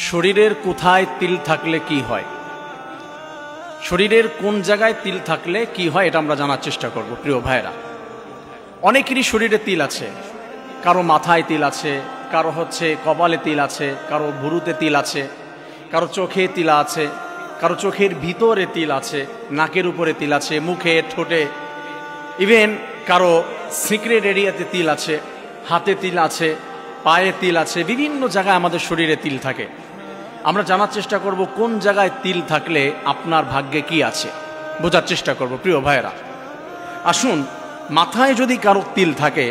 শরীরের কোথায় তিল থাকলে কি হয়, শরীরের কোন জায়গায় তিল থাকলে কি হয় এটা আমরা জানার চেষ্টা করব। প্রিয় ভাইরা, অনেকেরই শরীরে তিল আছে। কারো মাথায় তিল আছে, কারো কপালে তিল আছে, কারো ভুরুতে তিল আছে, কারো চোখে তিল আছে, কারো চোখের ভিতরে তিল আছে, নাকের উপরে তিল আছে, মুখে, ঠোঁটে, ইভেন কারো সিক্রেট এরিয়াতে তিল আছে, হাতে তিল আছে, পায়ে তিল আছে। বিভিন্ন জায়গায় আমাদের শরীরে তিল থাকে। আমরা জানার চেষ্টা করব কোন জায়গায় তিল থাকলে আপনার ভাগ্যে কি আছে, বোঝার চেষ্টা করব। প্রিয় ভাইয়েরা, আসুন, মাথায় যদি কারো তিল থাকে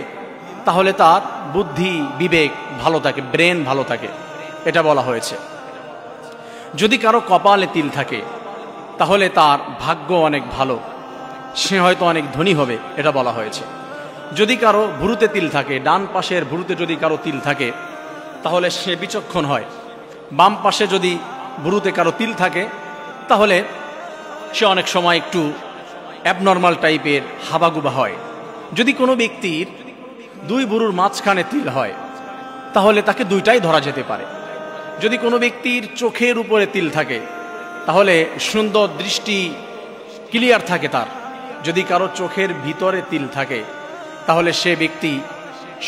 তাহলে তার বুদ্ধি বিবেক ভালো থাকে, ব্রেন ভালো থাকে, এটা বলা হয়েছে। যদি কারো কপালে তিল থাকে তাহলে তার ভাগ্য অনেক ভালো, সে হয়তো অনেক ধনী হবে, এটা বলা হয়েছে। যদি কারো ভুরুতে তিল থাকে, ডান পাশের ভুরুতে যদি কারো তিল থাকে তাহলে সে বিচক্ষণ হয়। বাম পাশে যদি ভুরুতে কারো তিল থাকে তাহলে সে অনেক সময় একটু অ্যাবনর্মাল টাইপের হাবাগুবা হয়। যদি কোনো ব্যক্তির দুই ভুরুর মাঝখানে তিল হয় তাহলে তাকে দুইটাই ধরা যেতে পারে। যদি কোনো ব্যক্তির চোখের উপরে তিল থাকে তাহলে সুন্দর দৃষ্টি ক্লিয়ার থাকে তার। যদি কারো চোখের ভিতরে তিল থাকে তাহলে সে ব্যক্তি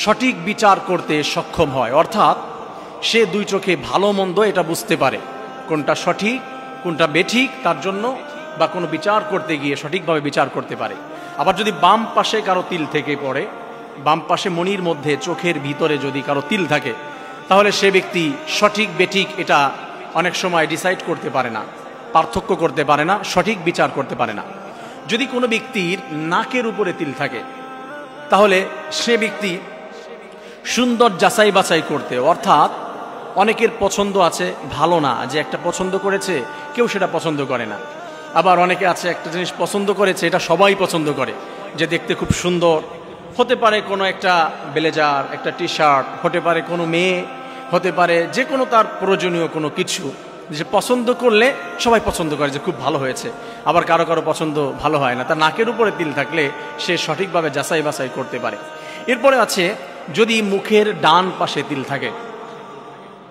সঠিক বিচার করতে সক্ষম হয়, অর্থাৎ সে দুই চোখে ভালো মন্দ এটা বুঝতে পারে, কোনটা সঠিক কোনটা বেঠিক, তার জন্য বা কোনো বিচার করতে গিয়ে সঠিকভাবে বিচার করতে পারে। আবার যদি বাম পাশে কারো তিল থেকে পড়ে, বাম পাশে মণির মধ্যে চোখের ভিতরে যদি কারো তিল থাকে তাহলে সে ব্যক্তি সঠিক বেঠিক এটা অনেক সময় ডিসাইড করতে পারে না, পার্থক্য করতে পারে না, সঠিক বিচার করতে পারে না। যদি কোনো ব্যক্তির নাকের উপরে তিল থাকে তাহলে সে ব্যক্তি সুন্দর যাচাই বাছাই করতে, অর্থাৎ অনেকের পছন্দ আছে ভালো না, যে একটা পছন্দ করেছে কেউ সেটা পছন্দ করে না। আবার অনেকে আছে একটা জিনিস পছন্দ করেছে এটা সবাই পছন্দ করে, যে দেখতে খুব সুন্দর, হতে পারে কোনো একটা ব্লেজার, একটা টি শার্ট, হতে পারে কোনো মেয়ে, হতে পারে যে কোনো তার প্রয়োজনীয় কোনো কিছু, যে পছন্দ করলে সবাই পছন্দ করে যে খুব ভালো হয়েছে। আবার কারো কারো পছন্দ ভালো হয় না। তার নাকের উপরে তিল থাকলে সে সঠিকভাবে যাচাই বাছাই করতে পারে। এরপরে আছে যদি মুখের ডান পাশে তিল থাকে,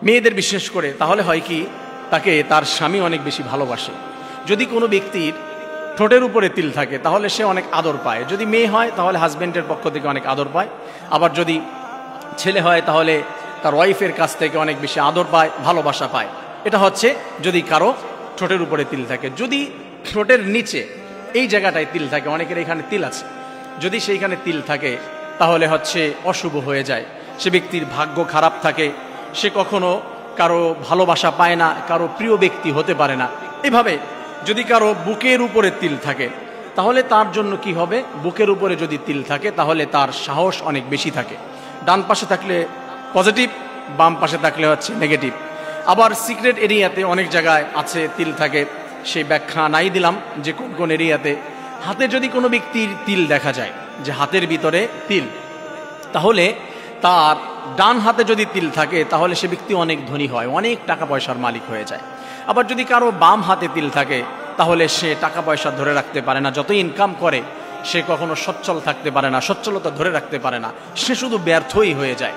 মেয়েদের বিশেষ করে, তাহলে হয় কি তাকে তার স্বামী অনেক বেশি ভালোবাসে। যদি কোনো ব্যক্তির ঠোঁটের উপরে তিল থাকে তাহলে সে অনেক আদর পায়। যদি মেয়ে হয় তাহলে হাজব্যান্ডের পক্ষ থেকে অনেক আদর পায়। আবার যদি ছেলে হয় তাহলে তার ওয়াইফের কাছ থেকে অনেক বেশি আদর পায়, ভালোবাসা পায়। এটা হচ্ছে যদি কারো ঠোঁটের উপরে তিল থাকে। যদি ঠোঁটের নিচে এই জায়গাটায় তিল থাকে, অনেকের এখানে তিল আছে, যদি সেইখানে তিল থাকে তাহলে হচ্ছে অশুভ হয়ে যায়, সে ব্যক্তির ভাগ্য খারাপ থাকে, সে কখনো কারো ভালোবাসা পায় না, কারো প্রিয় ব্যক্তি হতে পারে না। এভাবে যদি কারো বুকের উপরে তিল থাকে তাহলে তার জন্য কি হবে, বুকের উপরে যদি তিল থাকে তাহলে তার সাহস অনেক বেশি থাকে। ডান পাশে থাকলে পজিটিভ, বাম পাশে থাকলে হচ্ছে নেগেটিভ। আবার সিক্রেট এরিয়াতে অনেক জায়গায় আছে তিল থাকে, সেই ব্যাখ্যা নাই দিলাম যে কোন কোন এরিয়াতে। হাতে যদি কোনো ব্যক্তির তিল দেখা যায়, যে হাতের ভিতরে তিল, তাহলে তার ডান হাতে যদি তিল থাকে তাহলে সে ব্যক্তি অনেক ধনী হয়, অনেক টাকা পয়সার মালিক হয়ে যায়। আবার যদি কারো বাম হাতে তিল থাকে তাহলে সে টাকা পয়সা ধরে রাখতে পারে না, যত ইনকাম করে সে কখনো সচ্ছল থাকতে পারে না, সচ্ছলতা ধরে রাখতে পারে না, সে শুধু ব্যর্থই হয়ে যায়।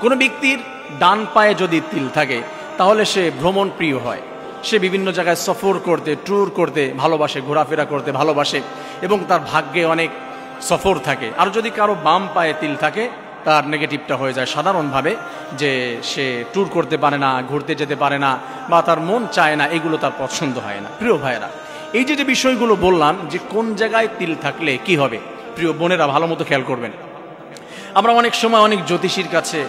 কোনো ব্যক্তির ডান পায়ে যদি তিল থাকে তাহলে সে ভ্রমণ প্রিয় হয়, সে বিভিন্ন জায়গায় সফর করতে, ট্যুর করতে ভালোবাসে, ঘোরাফেরা করতে ভালোবাসে এবং তার ভাগ্যে অনেক সফর থাকে। আর যদি কারো বাম পায়ে তিল থাকে তার নেগেটিভটা হয়ে যায় সাধারণভাবে, যে সে ট্যুর করতে পারে না, ঘুরতে যেতে পারে না, বা তার মন চায় না, এগুলো তার পছন্দ হয় না। প্রিয় ভাইয়েরা, এই যে বিষয়গুলো বললাম যে কোন জায়গায় তিল থাকলে কি হবে, প্রিয় বোনেরা ভালো মতো খেয়াল করবেন। আমরা অনেক সময় অনেক জ্যোতিষীর কাছে,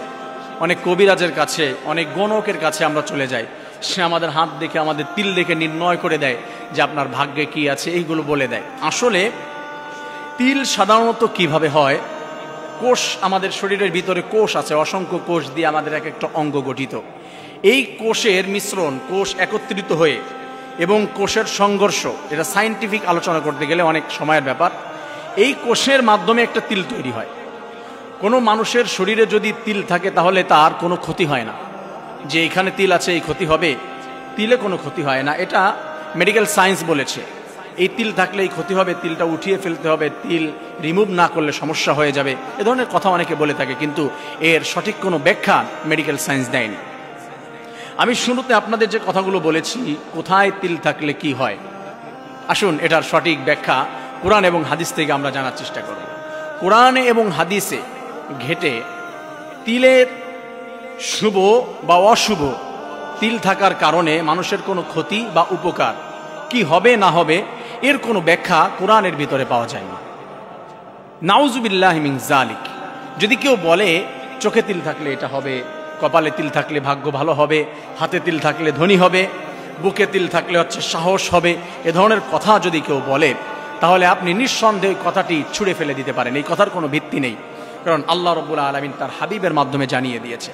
অনেক কবিরাজের কাছে, অনেক গণকের কাছে আমরা চলে যাই, সে আমাদের হাত দেখে, আমাদের তিল দেখে নির্ণয় করে দেয় যে আপনার ভাগ্যে কি আছে, এইগুলো বলে দেয়। আসলে তিল সাধারণত কিভাবে হয়, কোষ, আমাদের শরীরের ভিতরে কোষ আছে, অসংখ্য কোষ দিয়ে আমাদের এক একটা অঙ্গ গঠিত। এই কোষের মিশ্রণ, কোষ একত্রিত হয়ে এবং কোষের সংঘর্ষ, এটা সায়েন্টিফিক আলোচনা করতে গেলে অনেক সময়ের ব্যাপার। এই কোষের মাধ্যমে একটা তিল তৈরি হয়। কোনো মানুষের শরীরে যদি তিল থাকে তাহলে তার কোনো ক্ষতি হয় না, যে এখানে তিল আছে এই ক্ষতি হবে, তিলে কোনো ক্ষতি হয় না, এটা মেডিকেল সায়েন্স বলেছে। এই তিল থাকলে এই ক্ষতি হবে, তিলটা উঠিয়ে ফেলতে হবে, তিল রিমুভ না করলে সমস্যা হয়ে যাবে, এ ধরনের কথা অনেকে বলে থাকে, কিন্তু এর সঠিক কোনো ব্যাখ্যা মেডিকেল সায়েন্স দেয়নি। আমি শুরুতে আপনাদের যে কথাগুলো বলেছি, কোথায় তিল থাকলে কি হয়, আসুন এটার সঠিক ব্যাখ্যা কোরআন এবং হাদিস থেকে আমরা জানার চেষ্টা করব। কোরআনে এবং হাদিসে ঘেটে তিলের শুভ বা অশুভ, তিল থাকার কারণে মানুষের কোনো ক্ষতি বা উপকার কি হবে না হবে, এর কোনো ব্যাখ্যা কোরআনের ভিতরে পাওয়া যায় না। নাউজুবিল্লাহি মিন যালিক। যদি কেউ বলে চোখে তিল থাকলে এটা হবে, কপালে তিল থাকলে ভাগ্য ভালো হবে, হাতে তিল থাকলে ধনী হবে, বুকে তিল থাকলে হচ্ছে সাহস হবে, এ ধরনের কথা যদি কেউ বলে, তাহলে আপনি নিঃসন্দেহে কথাটি ছুঁড়ে ফেলে দিতে পারেন। এই কথার কোনো ভিত্তি নেই, কারণ আল্লাহ রাব্বুল আলামিন তার হাবিবের মাধ্যমে জানিয়ে দিয়েছে,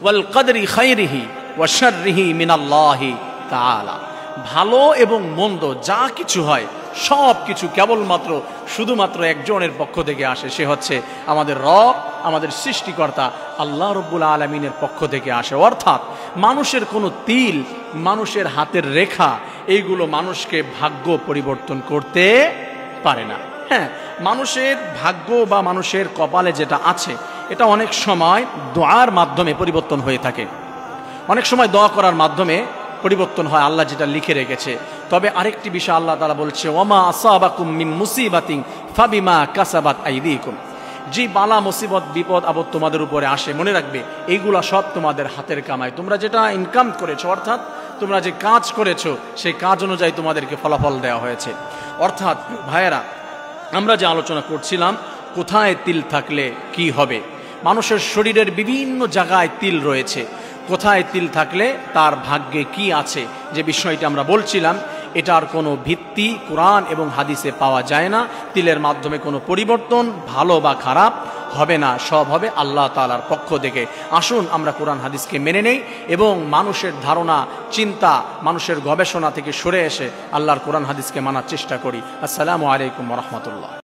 ওয়াল কদরি খাইরিহি ওয়া শাররিহি মিনাল্লাহি তাআলা। ভালো এবং মন্দ যা কিছু হয় সব কিছু কেবলমাত্র শুধুমাত্র একজনের পক্ষ থেকে আসে, সে হচ্ছে আমাদের রব, আমাদের সৃষ্টিকর্তা আল্লাহ রাব্বুল আলামিনের পক্ষ থেকে আসে। অর্থাৎ মানুষের কোনো তিল, মানুষের হাতের রেখা, এইগুলো মানুষকে ভাগ্য পরিবর্তন করতে পারে না। হ্যাঁ, মানুষের ভাগ্য বা মানুষের কপালে যেটা আছে এটা অনেক সময় দোয়ার মাধ্যমে পরিবর্তন হয়ে থাকে, অনেক সময় দোয়া করার মাধ্যমে পরিবর্তন হয়, আল্লাহ যেটা লিখে রেখেছে। তবে আরেকটি বিষয় আল্লাহ তাআলা বলছে, ওয়ামা আসাবাকুম মিন মুসিবাতিন ফাবিমা কাসাবাত আইদিকুম। যে বালা মুসিবত বিপদ আপদ তোমাদের উপরে আসে, মনে রাখবে এইগুলা সব তোমাদের হাতের কামাই, তোমরা যেটা ইনকাম করেছো, অর্থাৎ তোমরা যে কাজ করেছো সেই কাজ অনুযায়ী তোমাদেরকে ফলাফল দেওয়া হয়েছে। অর্থাৎ ভাইয়েরা, আমরা যে আলোচনা করছিলাম কোথায় তিল থাকলে কি হবে, মানুষের শরীরের বিভিন্ন জায়গায় তিল রয়েছে, কোথায় তিল থাকলে তার ভাগ্যে কি আছে, যে বিষয়টি আমরা বলছিলাম, এটার কোনো ভিত্তি কোরআন এবং হাদিসে পাওয়া যায় না। তিলের মাধ্যমে কোনো পরিবর্তন ভালো বা খারাপ হবে না, সব হবে আল্লাহ তাআলার পক্ষ থেকে। আসুন আমরা কোরআন হাদিসকে মেনে নেই এবং মানুষের ধারণা, চিন্তা, মানুষের গবেষণা থেকে সরে এসে আল্লাহর কোরআন হাদিসকে মানার চেষ্টা করি। আসসালামু আলাইকুম ওয়া রাহমাতুল্লাহ।